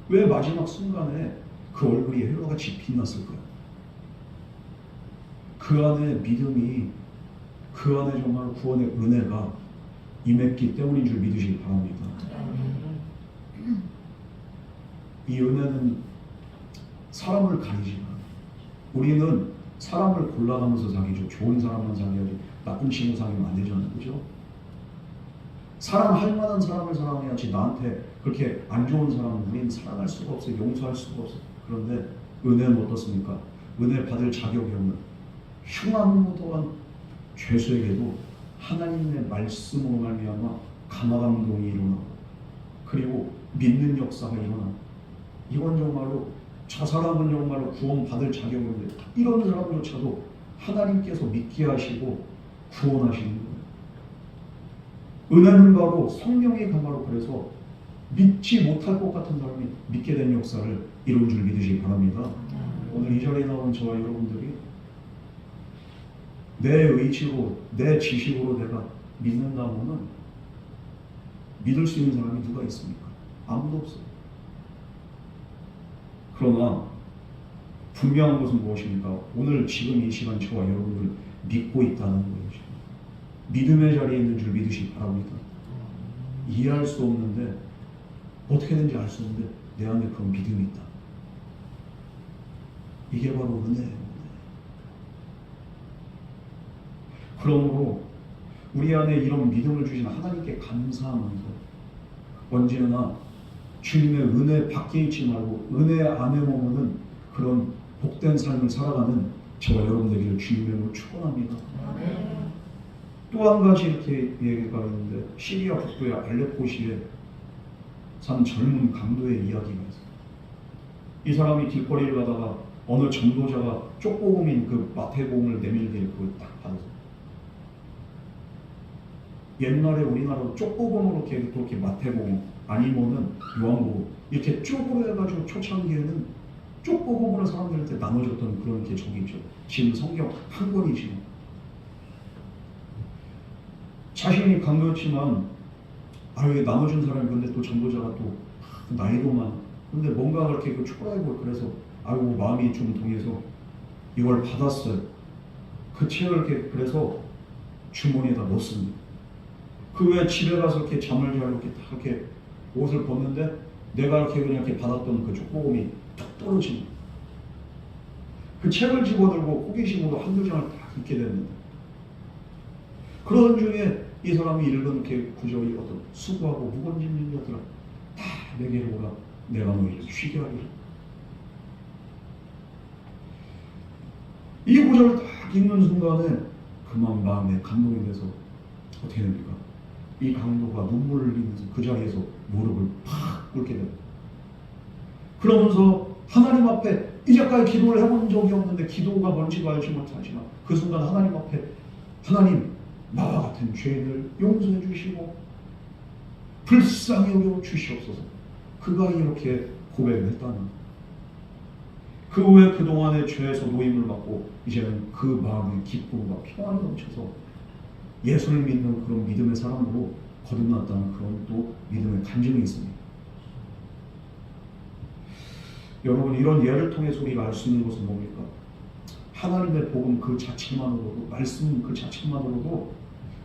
S1: 왜 마지막 순간에 그 얼굴이 해와 같이 빛났을까요? 그 안에 믿음이, 그 안에 정말 구원의 은혜가 임했기 때문인 줄 믿으시기 바랍니다. 이 은혜는 사람을 가리지만 우리는 사람을 골라가면서 사귀죠. 좋은 사람만 사귀어야지 나쁜 친구 사귀면 안 되잖아요. 그죠? 사랑할 만한 사람을 사랑해야지 나한테 그렇게 안 좋은 사람은 우리는 사랑할 수가 없어요. 용서할 수가 없어요. 그런데 은혜는 어떻습니까? 은혜 받을 자격이 없는 흉악무도한 죄수에게도 하나님의 말씀으로 말미암아 감화감동이 일어나고 그리고 믿는 역사가 일어나고 이건 정말로 저 사람은 정말로 구원받을 자격이 없는데 이런 사람조차도 하나님께서 믿게 하시고 구원하시는 거예요. 은혜는 바로 성령의 감화로 그래서 믿지 못할 것 같은 사람이 믿게 된 역사를 이룬 줄 믿으시기 바랍니다. 오늘 이 자리에 나온 저와 여러분들이 내 의지로 내 지식으로 내가 믿는다면은 믿을 수 있는 사람이 누가 있습니까? 아무도 없어요. 그러나 분명한 것은 무엇입니까? 오늘 지금 이 시간 저와 여러분들 믿고 있다는 것이죠. 믿음의 자리에 있는 줄 믿으시기 바랍니다. 이해할 수 없는데 어떻게 되는지 알 수 없는데 내 안에 그런 믿음이 있다. 이게 바로 은혜예요. 그러므로 우리 안에 이런 믿음을 주신 하나님께 감사하면서 언제나 주님의 은혜 밖에 있지 말고 은혜 안에 머무는 그런 복된 삶을 살아가는 저와 여러분 되기를 주님의 이름으로 축원합니다. 또 한 가지 이렇게 얘기가 있는데 시리아 북부의 알렙포시에 사는 젊은 강도의 이야기가 있어요. 이 사람이 길거리를 가다가 어느 전도자가 쪽복음인 그 마태복음을 내밀기를 그걸 딱 받았어요. 옛날에 우리나라도 쪽복음으로 그렇게 마태복음 아니면은 요한복음 이렇게 쪽으로 해가지고 초창기에는 쪽복음으로 사람들한테 나눠줬던 그런 게 저기 있죠. 지금 성경 한 권이지만 자신이 강도였지만 아유, 나눠준 사람이 근데 또 전도자가 또 나이도 많아. 근데 뭔가 그렇게 그 초라하고 그래서 아이고 마음이 좀 동해서 이걸 받았어요. 그 책을 이렇게 그래서 주머니에다 넣습니다. 그 외에 집에 가서 이렇게 잠을 자고 이렇게 다 이렇게 옷을 벗는데 내가 이렇게 그냥 이렇게 받았던 그 족보금이 툭 떨어집니다. 그 책을 집어들고 호기심으로 한두 장을 다 읽게 됩니다. 그런 중에 이 사람이 읽은 이렇게 구절이 어떤 수고하고 무거운 짐이었더라. 다 내게로 오라. 내가 너희를 쉬게 하리라. 이 구절을 딱 읽는 순간에 그만 마음에 감동이 돼서 어떻게 됩니까? 이 강도가 눈물을 흘리면서 그 자리에서 무릎을 팍 꿇게 됩니다. 그러면서 하나님 앞에 이제까지 기도를 해본 적이 없는데 기도가 뭔지도 알지 못하지만 그 순간 하나님 앞에 하나님 나와 같은 죄인을 용서해 주시고 불쌍히 여겨 주시옵소서. 그가 이렇게 고백을 했다는 그 후에 그동안의 죄에서 노임을 받고 이제는 그 마음의 기쁨과 평안이 넘쳐서 예수를 믿는 그런 믿음의 사람으로 거듭났다는 그런 또 믿음의 간증이 있습니다. 여러분, 이런 예를 통해서 우리가 알 수 있는 것은 뭡니까? 하나님의 복음 그 자체만으로도, 말씀 그 자체만으로도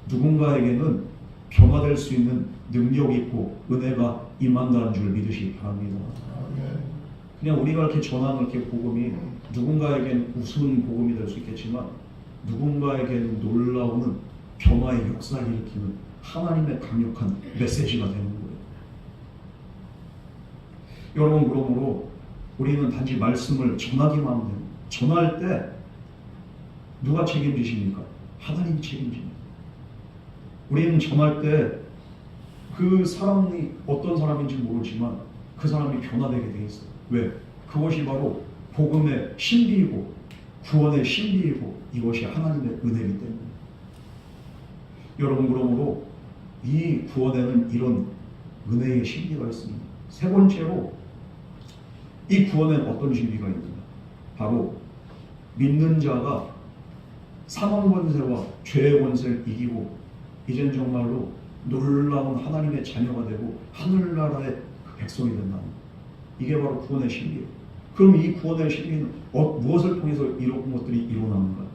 S1: 누군가에게는 변화될 수 있는 능력이 있고 은혜가 임한다는 줄 믿으시기 바랍니다. 그냥 우리가 이렇게 전하는 이렇게 복음이 누군가에게는 우스운 복음이 될 수 있겠지만 누군가에게는 놀라운 변화의 역사를 일으키는 하나님의 강력한 메시지가 되는 거예요. 여러분, 그러므로 우리는 단지 말씀을 전하기만 하면 돼요. 전할 때 누가 책임지십니까? 하나님이 책임집니다. 우리는 전할 때 그 사람이 어떤 사람인지 모르지만 그 사람이 변화되게 돼 있어요. 왜? 그것이 바로 복음의 신비이고 구원의 신비이고 이것이 하나님의 은혜이기 때문에. 여러분, 그러므로 이 구원에는 이런 은혜의 신비가 있습니다. 세 번째로 이 구원에는 어떤 신비가 있는가? 바로 믿는 자가 사망 권세와 죄의 권세를 이기고 이젠 정말로 놀라운 하나님의 자녀가 되고 하늘나라의 백성이 된다. 이게 바로 구원의 신비예요. 그럼 이 구원의 신비는 무엇을 통해서 이런 것들이 일어나는가?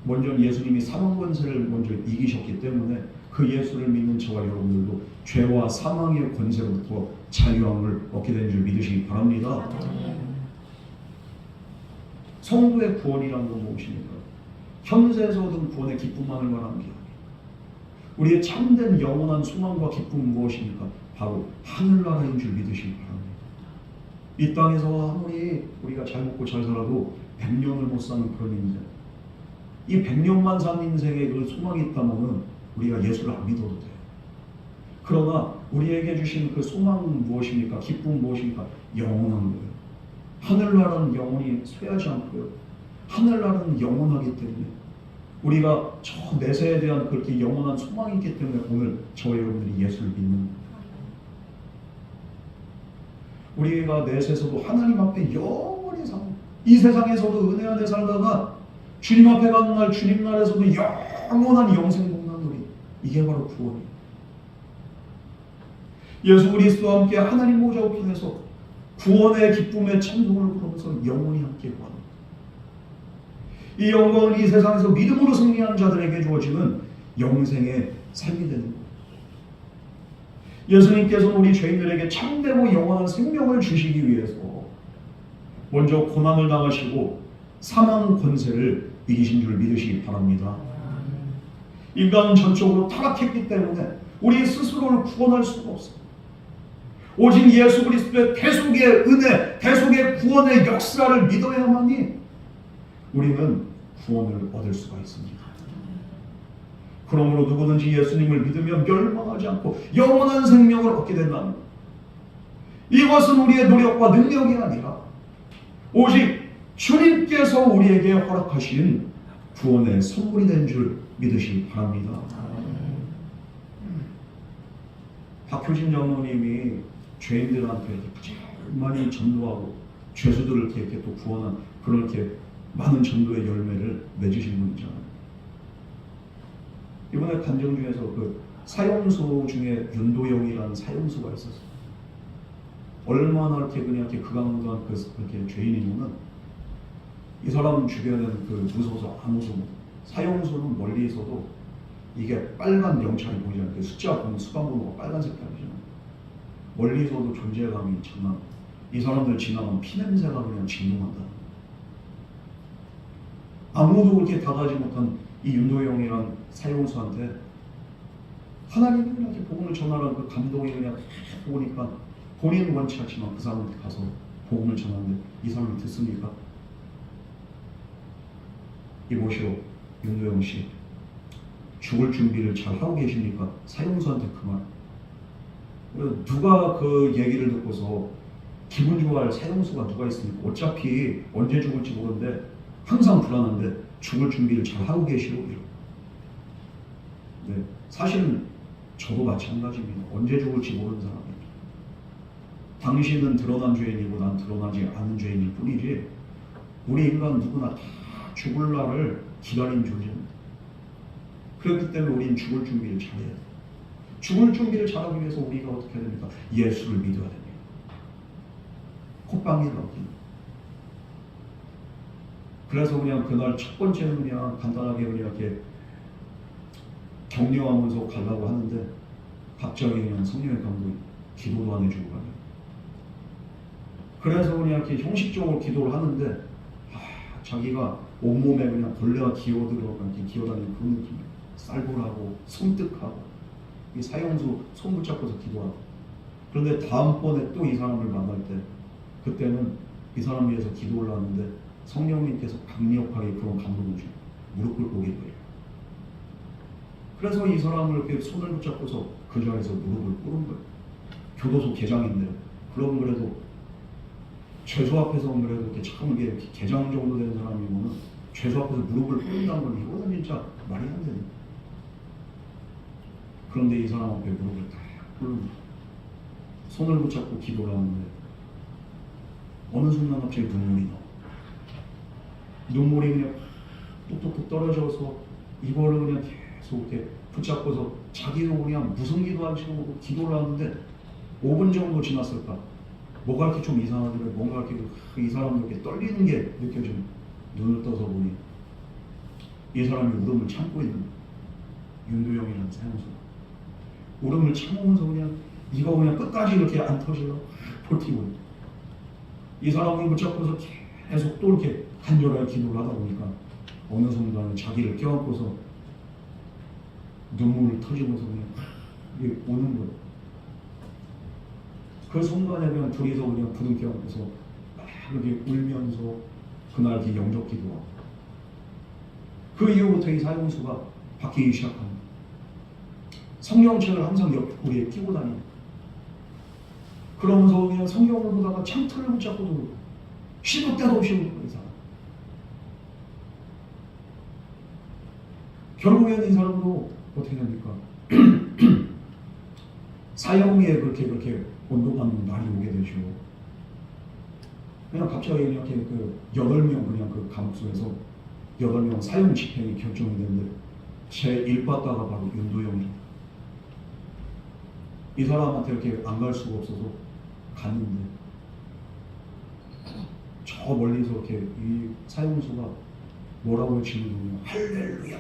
S1: 먼저 예수님이 사망 권세를 먼저 이기셨기 때문에 그 예수를 믿는 저와 여러분들도 죄와 사망의 권세로부터 자유함을 얻게 된 줄 믿으시기 바랍니다. 성도의 구원이라는 건 무엇입니까? 현세에서 얻은 구원의 기쁨만을 말하는 게 아니에요. 우리의 참된 영원한 소망과 기쁨은 무엇입니까? 바로 하늘나라인 줄 믿으시기 바랍니다. 이 땅에서 아무리 우리가 잘 먹고 잘 살아도 100년을 못 사는 그런 인생, 이 100년만 산 인생에 그 소망이 있다면 우리가 예수를 안 믿어도 돼요. 그러나 우리에게 주신 그 소망은 무엇입니까? 기쁨은 무엇입니까? 영원한 거예요. 하늘나라는 영원히 쇠하지 않고요. 하늘나라는 영원하기 때문에 우리가 저 내세에 대한 그렇게 영원한 소망이 있기 때문에 오늘 저와 여러분들이 예수를 믿는 거예요. 우리가 내세에서도 하나님 앞에 영원히 사는, 이 세상에서도 은혜 안에 살다가 주님 앞에 가는 날, 주님 나라에서도 영원한 영생 복락놀이, 이게 바로 구원이에요. 예수 그리스도와 함께 하나님 보좌 우편에서 구원의 기쁨의 찬송을 부르면서 영원히 함께 구하는, 이 영광은 이 세상에서 믿음으로 승리한 자들에게 주어지는 영생의 삶이 되는 거예요. 예수님께서는 우리 죄인들에게 참되고 영원한 생명을 주시기 위해서 먼저 고난을 당하시고 사망 권세를 이기신 줄 믿으시기 바랍니다. 인간은 전적으로 타락했기 때문에 우리 스스로를 구원할 수가 없어요. 오직 예수 그리스도의 대속의 은혜, 대속의 구원의 역사를 믿어야만이 우리는 구원을 얻을 수가 있습니다. 그러므로 누구든지 예수님을 믿으면 멸망하지 않고 영원한 생명을 얻게 된다는 것. 이것은 우리의 노력과 능력이 아니라 오직 주님께서 우리에게 허락하신 구원의 선물이 된 줄 믿으시기 바랍니다. 박효진 장로님이 죄인들한테 많이 전도하고 죄수들을 이렇게 또 구원한 그렇게 많은 전도의 열매를 맺으신 분이잖아요. 이번에 간증 중에서 그 사형수 중에 윤도영이라는 사형수가 있었어요. 얼마나 이렇게 그냥 이렇게 극악무도한 그렇게 죄인이냐면 이 사람 주변에는 그 무서워서 아무도 못. 사형수는 멀리서도 이게 빨간 명찰이 보이지 않게 숫자 보면 수감번호가 빨간 색깔이잖아요. 멀리서도 존재감이 장난. 이 사람들 지나가면 피냄새가 그냥 진동한다. 아무도 그렇게 다가지 못한 이 윤도영이란 사형수한테 하나님이 그냥 이렇게 복음을 전하라는 그 감동이 그냥 보니까 본인은 원치 않지만 그 사람한테 가서 복음을 전하는데 이 사람이 듣습니까? 이보시오, 윤도영 씨, 죽을 준비를 잘 하고 계십니까? 사형수한테 그 말. 누가 그 얘기를 듣고서 기분 좋아할 사형수가 누가 있습니까? 어차피 언제 죽을지 모르는데 항상 불안한데 죽을 준비를 잘 하고 계시오. 네, 사실은 저도 마찬가지입니다. 언제 죽을지 모르는 사람입니다. 당신은 드러난 죄인이고 난 드러나지 않은 죄인일 뿐이지 우리 인간 누구나 다 죽을 날을 기다리는 존재입니다. 그렇기 때문에 우리는 죽을 준비를 잘해야 돼요. 죽을 준비를 잘하기 위해서 우리가 어떻게 해야 됩니까? 예수를 믿어야 됩니다. 콧방이라고. 그래서 그냥 그날 첫 번째는 그냥 간단하게 그냥 이렇게 격려하면서 가려고 하는데 갑자기 그냥 성령의 감독이 기도도 안 해주고 가요. 그래서 그냥 이렇게 형식적으로 기도를 하는데 자기가 온몸에 그냥 벌레가 기어들어가 이렇게 기어다니는 그런 느낌이에요. 쌀벌하고 섬뜩하고 이 사형수 손 붙잡고서 기도하고. 그런데 다음번에 또 이 사람을 만날 때 그때는 이 사람 위해서 기도를 하는데 성령님께서 강력하게 그런 감동을 주고 무릎 꿇고 기도해요. 그래서 이 사람을 이렇게 손을 붙잡고서 그 자리에서 무릎을 꿇은 거예요. 교도소 개장인데 그럼 그래도 죄수 앞에서 그래도 이렇게 참 이게 개장 정도 되는 사람이면은 죄수 앞에서 무릎을 꿇는다는 건 이거는 진짜 말이 안 되는. 그런데 이 사람 앞에 무릎을 딱 꿇는 손을 붙잡고 기도를 하는데 어느 순간 갑자기 눈물이 나. 눈물이 그냥 뚝뚝뚝 떨어져서 이거를 그냥 계속 이렇게 붙잡고서 자기도 그냥 무슨 기도하지 않고 기도를 하는데 5분 정도 지났을까. 뭐가 이렇게 좀 이상하더래. 뭔가 이렇게 이 사람도 이렇게 떨리는 게 느껴지는. 눈을 떠서 보니 이 사람이 울음을 참고 있는 윤도영이라는 사형수가 울음을 참으면서 그냥 이거 그냥 끝까지 이렇게 안 터지려고 버티고 이 사람을 붙잡고서 계속 또 이렇게 간절하게 기도를 하다 보니까 어느 순간에 자기를 껴안고서 눈물을 터지면서 그냥 이게 우는 거예요. 그 순간에 그냥 둘이서 그냥 부둥켜 안고서 막 이렇게 울면서 그날 이렇게 영접 기도하고 그 이후부터 이 사형수가 바뀌기 시작합니다. 성경책을 항상 옆구리에 끼고 다니고 그러면서 그냥 성경을 보다가 창틀을 붙잡고도 시도 때도 없이 우는 거예요. 이 사람. 결국에는 이 사람도 어떻게 됩니까? 사형에 그렇게 온도가는 날이 오게 되죠. 그냥 갑자기 이렇게 그 8명 그냥 그 감옥소에서 8명 사형 집행이 결정이 됐는데 제 1바다가 바로 윤도영입니다. 이 사람한테 이렇게 안 갈 수가 없어서 갔는데 저 멀리서 이렇게 이 사형수가 뭐라고 외치는 할렐루야.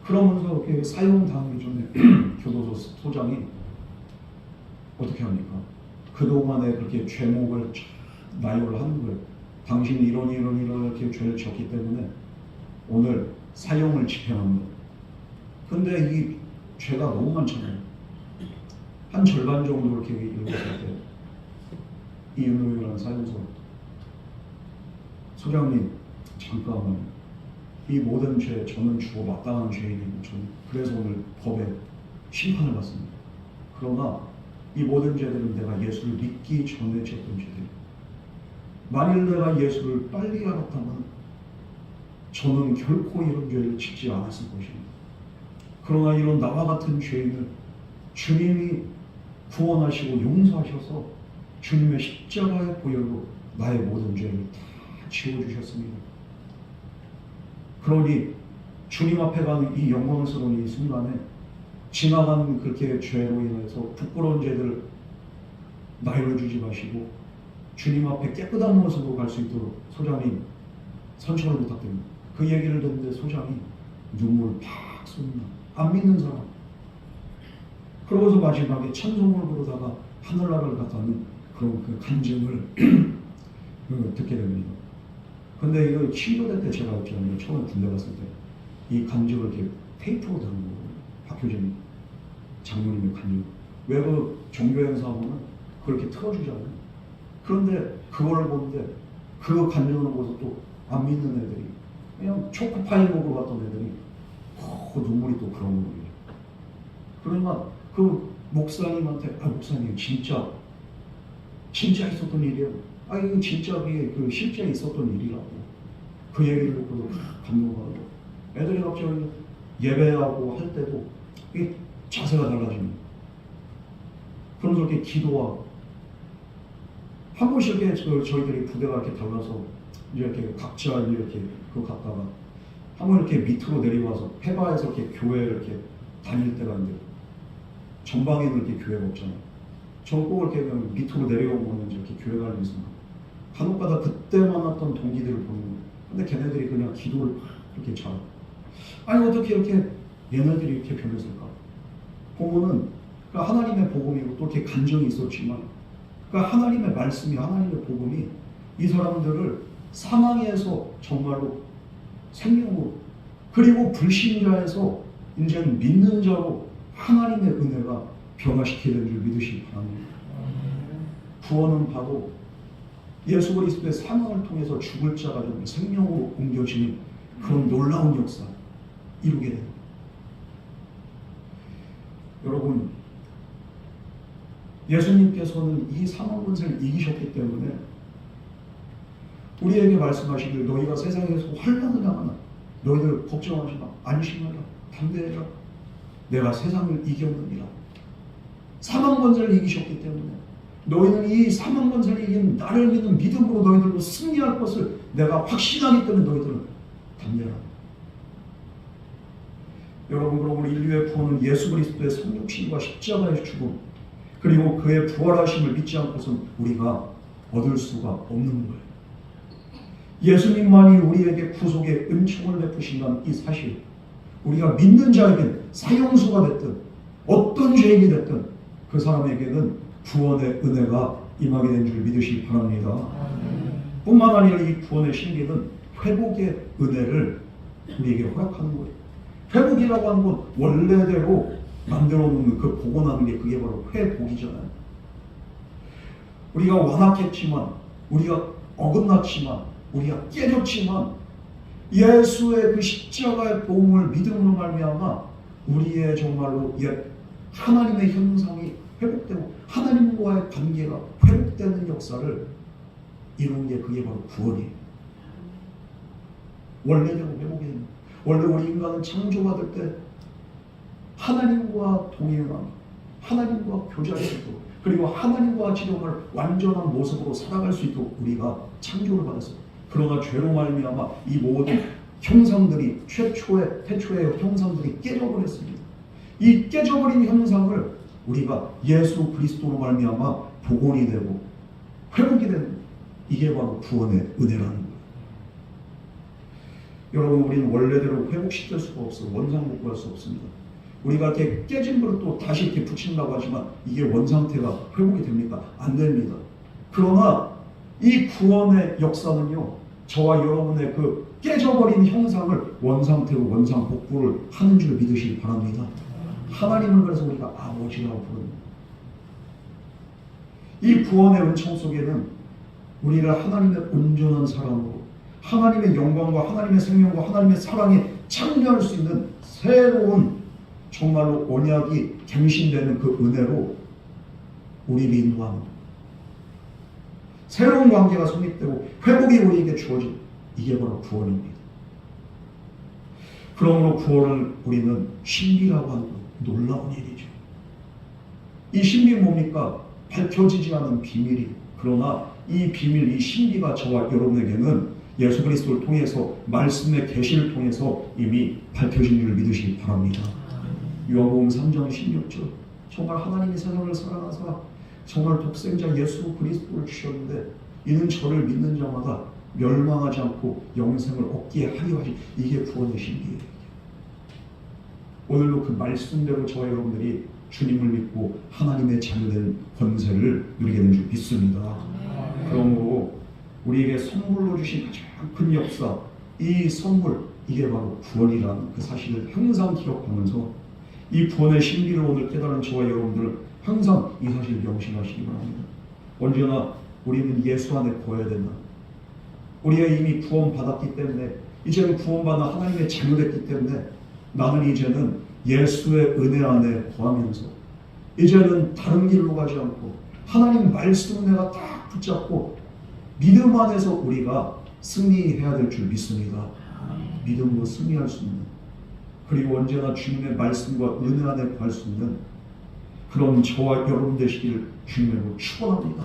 S1: 그러면서 이렇게 사형당하기 전에 교도소 소장이 어떻게 합니까? 그동안에 그렇게 죄목을 나열을 하는 거예요. 당신이 이런 이렇게 죄를 지었기 때문에 오늘 사형을 집행합니다. 근데 이 죄가 너무 많잖아요. 한 절반 정도 이렇게 읽었을 때 이 윤도영이라는 사형수 소장님 잠깐만 이 모든 죄 저는 주고 마땅한 죄인이고 저는 그래서 오늘 법에 심판을 받습니다. 그러나 이 모든 죄들은 내가 예수를 믿기 전에 지었던 죄들. 만일 내가 예수를 빨리 알았다면 저는 결코 이런 죄를 짓지 않았을 것입니다. 그러나 이런 나와 같은 죄인을 주님이 구원하시고 용서하셔서 주님의 십자가의 보혈로 나의 모든 죄를 다 지워주셨습니다. 그러니 주님 앞에 가는 이 영광스러운 이 순간에 지나간 그렇게 죄로 인해서 부끄러운 죄들 나이를 주지 마시고 주님 앞에 깨끗한 모습으로 갈 수 있도록 소장님 선처를 부탁드립니다. 그 얘기를 듣는데 소장이 눈물 팍 쏟는다. 안 믿는 사람. 그러고서 마지막에 찬송을 부르다가 하늘나라를 갔다는 그런 그 간증을 듣게 됩니다. 근데 이거 치료될 때 제가 알기로는 처음에 군대 갔을 때 이 간증을 이렇게 테이프로 들은 거예요. 박효진 장모님의 간증. 왜 그 종교 행사하면은 그렇게 틀어주잖아요. 그런데 그거를 보는데 그 간증을 보고서 또 안 믿는 애들이 그냥 초코파이 먹으러 갔던 애들이 눈물이 또 그런 거예요. 그러니까 그 목사님한테 목사님 진짜 있었던 일이에요. 이거 진짜 그 실제 있었던 일이라고 그 얘기를 듣고 감동하고 애들이 갑자기 예배하고 할 때도 이 자세가 달라집니다. 그러면서 이렇게 기도하고 한 번씩 이렇게 저희들이 부대가 이렇게 달라서 이렇게 각자 이렇게 그 갔다가 한 번 이렇게 밑으로 내려와서 페바에서 이렇게 교회를 이렇게 다닐 때가 있는데 전방에는 이렇게 교회가 없잖아요. 저는 꼭 이렇게 밑으로 내려오면 이렇게 교회가 있는 순간 간혹가다 그때 만났던 동기들을 보는 거예요. 근데 걔네들이 그냥 기도를 이렇게 잘하고 어떻게 이렇게 얘네들이 이렇게 변했을까? 보면은 하나님의 복음이고 또 이렇게 간정이 있었지만 하나님의 말씀이 하나님의 복음이 이 사람들을 사망에서 정말로 생명으로 그리고 불신자에서 이제는 믿는 자로 하나님의 은혜가 변화시키는 줄 믿으시기 바랍니다. 구원은 바로 예수 그리스도의 사망을 통해서 죽을 자가 좀 생명으로 옮겨지는 그런 놀라운 역사 이루게 됩니다. 여러분, 예수님께서는 이 사망 권세를 이기셨기 때문에 우리에게 말씀하시길 너희가 세상에서 환난을 당하나 너희들 걱정하지 마. 안심하라. 담대해라. 내가 세상을 이겼느니라. 사망 권세를 이기셨기 때문에 너희는 이 사망 권세를 이긴 나를 믿는 믿음으로 너희들도 승리할 것을 내가 확신하기 때문에 너희들은 담대하라. 여러분, 그러므로 인류의 구원은 예수 그리스도의 성육신과 십자가의 죽음 그리고 그의 부활하심을 믿지 않고서는 우리가 얻을 수가 없는 거예요. 예수님만이 우리에게 구속의 은총을 베푸신다는 이 사실, 우리가 믿는 자에겐 사형수가 됐든 어떤 죄인이 됐든 그 사람에게는 구원의 은혜가 임하게 된 줄 믿으시기 바랍니다. 뿐만 아니라 이 구원의 신비는 회복의 은혜를 우리에게 허락하는 거예요. 회복이라고 하는 건 원래대로 만들어 놓는 그 복원하는 게 그게 바로 회복이잖아요. 우리가 완악했지만, 우리가 어긋났지만, 우리가 깨졌지만 예수의 그 십자가의 복음을 믿음으로 말미암아 우리의 정말로 옛 하나님의 형상이 회복되고 하나님과의 관계가 회복되는 역사를 이룬 게 그게 바로 구원이에요. 원래대로 회복이 됩니다. 원래 우리 인간은 창조받을 때 하나님과 동행하며 하나님과 교제할 수 있도록 그리고 하나님과 지정을 완전한 모습으로 살아갈 수 있도록 우리가 창조를 받았어요. 그러나 죄로 말미암아 이 모든 형상들이 태초의 형상들이 깨져버렸습니다. 이 깨져버린 형상을 우리가 예수 그리스도로 말미암아 복원이 되고 회복이 되는 이게 바로 구원의 은혜라는 거예요. 여러분, 우리는 원래대로 회복시킬 수가 없어요. 원상복구할 수 없습니다. 우리가 이렇게 깨진 거를 또 다시 이렇게 붙인다고 하지만 이게 원상태가 회복이 됩니까? 안 됩니다. 그러나 이 구원의 역사는요, 저와 여러분의 그 깨져버린 형상을 원상태로 원상복구를 하는 줄 믿으시기 바랍니다. 하나님을 그래서 우리가 아버지라고 부릅니다. 이 구원의 은총 속에는 우리를 하나님의 온전한 사랑으로 하나님의 영광과 하나님의 생명과 하나님의 사랑에 참여할 수 있는 새로운 정말로 언약이 갱신되는 그 은혜로 우리를 인도합니다. 새로운 관계가 성립되고 회복이 우리에게 주어진 이게 바로 구원입니다. 그러므로 구원을 우리는 신비라고 하는 놀라운 일이죠. 이 신비는 뭡니까? 밝혀지지 않은 비밀이. 그러나 이 비밀, 이 신비가 저와 여러분에게는 예수 그리스도를 통해서 말씀의 계시를 통해서 이미 밝혀진 줄 믿으시기 바랍니다. 요한복음 3장 16절 정말 하나님이 세상을 사랑하사 정말 독생자 예수 그리스도를 주셨는데 이는 저를 믿는 자마다 멸망하지 않고 영생을 얻게 하려 하시. 이게 구원의 신비예요. 오늘도 그 말씀대로 저와 여러분들이 주님을 믿고 하나님의 자녀된 권세를 누리게 된 줄 믿습니다. 그러므로 우리에게 선물로 주신 가장 큰 역사, 이 선물, 이게 바로 구원이라는 그 사실을 항상 기억하면서 이 구원의 신비를 오늘 깨달은 저와 여러분들 항상 이 사실을 명심하시기 바랍니다. 언제나 우리는 예수 안에 거해야 된다. 우리가 이미 구원받았기 때문에, 이제는 구원받아 하나님의 자녀됐기 때문에 나는 이제는 예수의 은혜 안에 거하면서 이제는 다른 길로 가지 않고 하나님 말씀을 내가 딱 붙잡고 믿음 안에서 우리가 승리해야 될 줄 믿습니다. 믿음으로 승리할 수 있는, 그리고 언제나 주님의 말씀과 은혜 안에 거할 수 있는 그런 저와 여러분 되시기를 주님으로 축원합니다.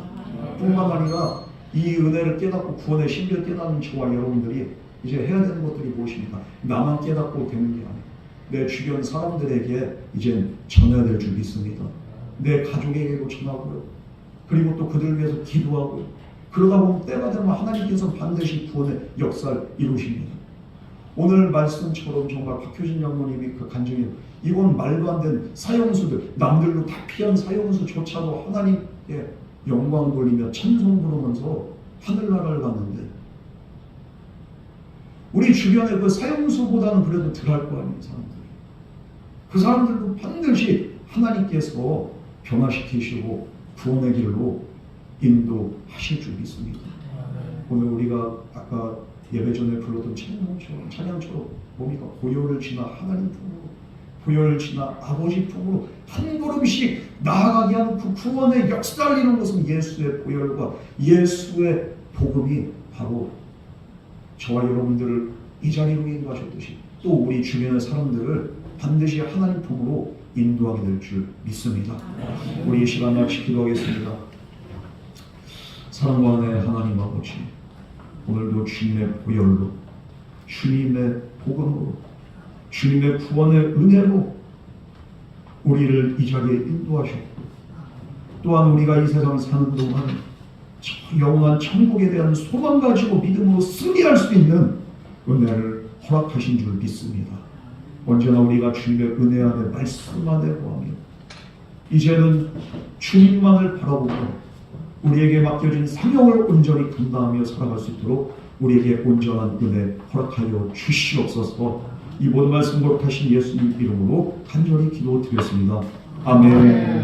S1: 뿐만 아니라 이 은혜를 깨닫고 구원의 신비를 깨닫는 저와 여러분들이 이제 해야 되는 것들이 무엇입니까? 나만 깨닫고 되는 게 아니에요. 내 주변 사람들에게 이제 전해야 될 줄 믿습니다. 내 가족에게도 전하고요. 그리고 또 그들을 위해서 기도하고요. 그러다 보면 때가 되면 하나님께서 반드시 구원의 역사를 이루십니다. 오늘 말씀처럼 정말 박효진 장모님이 그 간증이, 이건 말도 안 되는 사형수들, 남들로 다 피한 사형수조차도 하나님께 영광 돌리며 찬송 부르면서 하늘나라를 갔는데, 우리 주변에 그 사형수보다는 그래도 덜할 거 아니에요. 사람들. 그 사람들도 반드시 하나님께서 변화시키시고 구원의 길로 인도하실 줄 믿습니다. 오늘 우리가 아까 예배 전에 불렀던 찬양처럼 뭡니까? 보혈을 지나 하나님 품으로, 보혈을 지나 아버지 품으로 한 걸음씩 나아가게 하는 그 구원의 역사를 이루는 것은 예수의 보혈과 예수의 복음이 바로 저와 여러분들을 이 자리로 인도하셨듯이 또 우리 주변의 사람들을 반드시 하나님 품으로 인도하게 될 줄 믿습니다. 우리 이 시간 같이 기도하겠습니다. 사랑과 은혜의 하나님 아버지, 오늘도 주님의 보혈로, 주님의 복음으로, 주님의 구원의 은혜로 우리를 이 자리에 인도하셨고, 또한 우리가 이 세상을 사는 동안 영원한 천국에 대한 소망 가지고 믿음으로 승리할 수 있는 은혜를 허락하신 줄 믿습니다. 언제나 우리가 주님의 은혜 안에 말씀 안에 거하며 이제는 주님만을 바라보고 우리에게 맡겨진 사명을 온전히 감당하며 살아갈 수 있도록 우리에게 온전한 은혜 허락하여 주시옵소서. 이 모든 말씀 거룩하신 예수님 이름으로 간절히 기도드렸습니다. 아멘.